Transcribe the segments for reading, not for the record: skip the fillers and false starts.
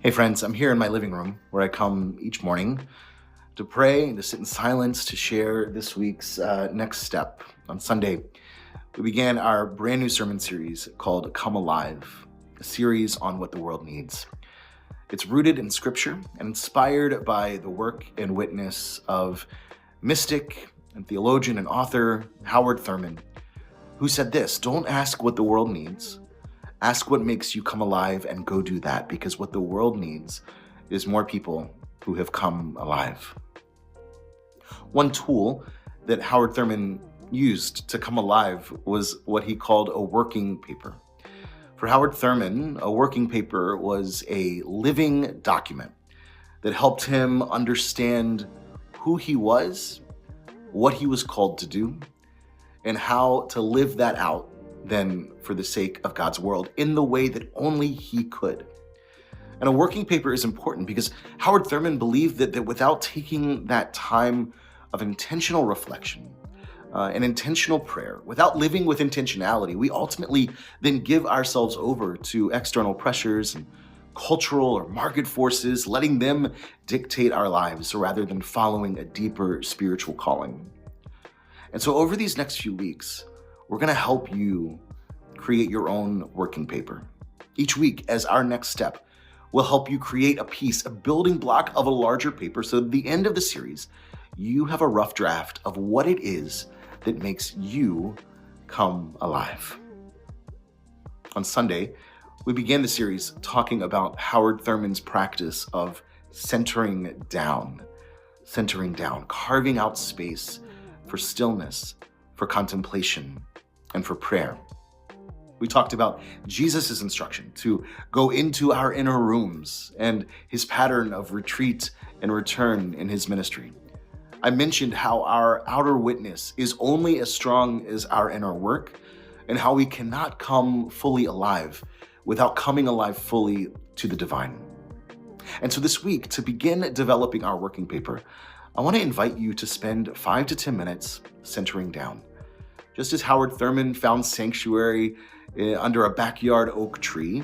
Hey friends, I'm here in my living room where I come each morning to pray, to sit in silence, to share this week's next step. On Sunday, we began our brand new sermon series called Come Alive, a series on what the world needs. It's rooted in scripture and inspired by the work and witness of mystic and theologian and author Howard Thurman, who said this: "Don't ask what the world needs. Ask what makes you come alive and go do that, because what the world needs is more people who have come alive." One tool that Howard Thurman used to come alive was what he called a working paper. For Howard Thurman, a working paper was a living document that helped him understand who he was, what he was called to do, and how to live that out then for the sake of God's world in the way that only he could. And a working paper is important because Howard Thurman believed that without taking that time of intentional reflection and intentional prayer, without living with intentionality, we ultimately then give ourselves over to external pressures and cultural or market forces, letting them dictate our lives rather than following a deeper spiritual calling. And so over these next few weeks, we're going to help you create your own working paper. Each week, as our next step, we'll help you create a piece, a building block of a larger paper, so at the end of the series, you have a rough draft of what it is that makes you come alive. On Sunday, we began the series talking about Howard Thurman's practice of centering down, carving out space for stillness, for contemplation, and for prayer. We talked about Jesus' instruction to go into our inner rooms and his pattern of retreat and return in his ministry. I mentioned how our outer witness is only as strong as our inner work, and how we cannot come fully alive without coming alive fully to the divine. And so this week, to begin developing our working paper, I want to invite you to spend 5 to 10 minutes centering down. Just as Howard Thurman found sanctuary under a backyard oak tree,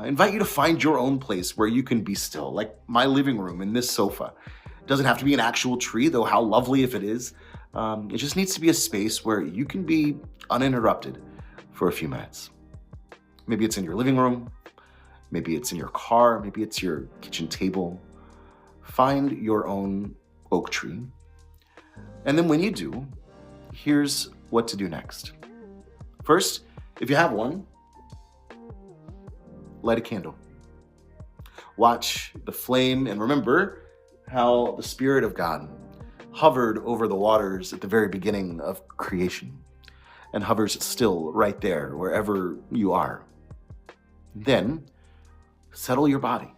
invite you to find your own place where you can be still, like my living room and this sofa. It doesn't have to be an actual tree, though how lovely if it is. It just needs to be a space where you can be uninterrupted for a few minutes. Maybe it's in your living room, maybe it's in your car, maybe it's your kitchen table. Find your own oak tree. And then when you do, here's what to do next. First, if you have one, light a candle. Watch the flame and remember how the Spirit of God hovered over the waters at the very beginning of creation and hovers still right there wherever you are. Then, settle your body.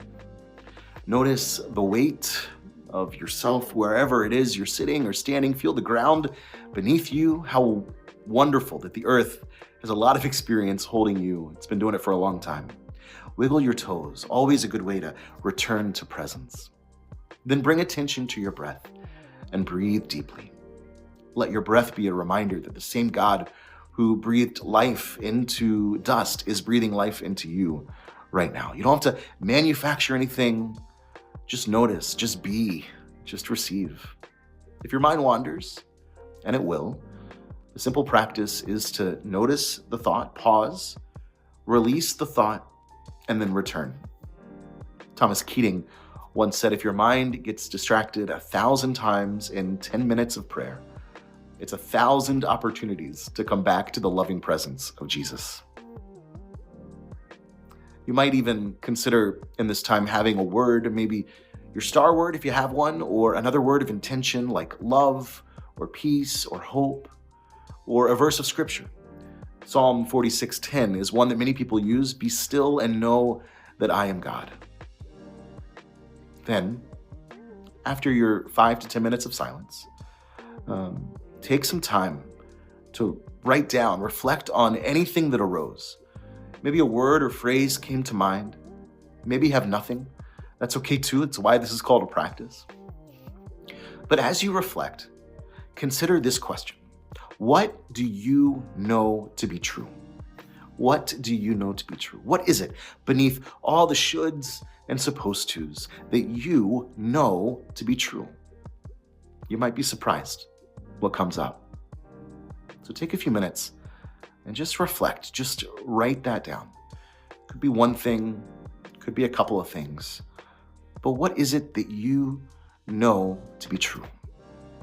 Notice the weight of yourself wherever it is you're sitting or standing. Feel the ground beneath you. How wonderful that the earth has a lot of experience holding you. It's been doing it for a long time. Wiggle your toes, always a good way to return to presence. Then bring attention to your breath and breathe deeply. Let your breath be a reminder that the same God who breathed life into dust is breathing life into you right now. You don't have to manufacture anything. Just notice, just be, just receive. If your mind wanders, and it will, the simple practice is to notice the thought, pause, release the thought, and then return. Thomas Keating once said, if your mind gets distracted 1,000 times in 10 minutes of prayer, it's 1,000 opportunities to come back to the loving presence of Jesus. You might even consider in this time having a word, maybe your star word if you have one, or another word of intention like love or peace or hope, or a verse of scripture. Psalm 46:10 is one that many people use. Be still and know that I am God. Then, after your 5 to 10 minutes of silence, take some time to write down, reflect on anything that arose. Maybe a word or phrase came to mind. Maybe you have nothing. That's okay too. It's why this is called a practice. But as you reflect, consider this question. What do you know to be true? What do you know to be true? What is it beneath all the shoulds and supposed tos that you know to be true. You might be surprised what comes up. So take a few minutes and just reflect, just write that down. Could be one thing, could be a couple of things, but what is it that you know to be true?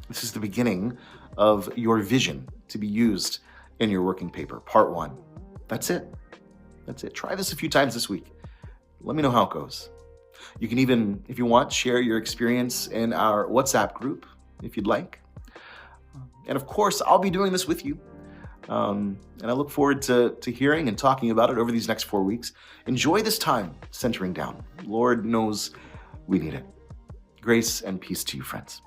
This is the beginning of your vision to be used in your working paper, part 1. That's it. That's it. Try this a few times this week. Let me know how it goes. You can even, if you want, share your experience in our WhatsApp group, if you'd like. And of course, I'll be doing this with you. And I look forward to hearing and talking about it over these next 4 weeks. Enjoy this time centering down. Lord knows we need it. Grace and peace to you, friends.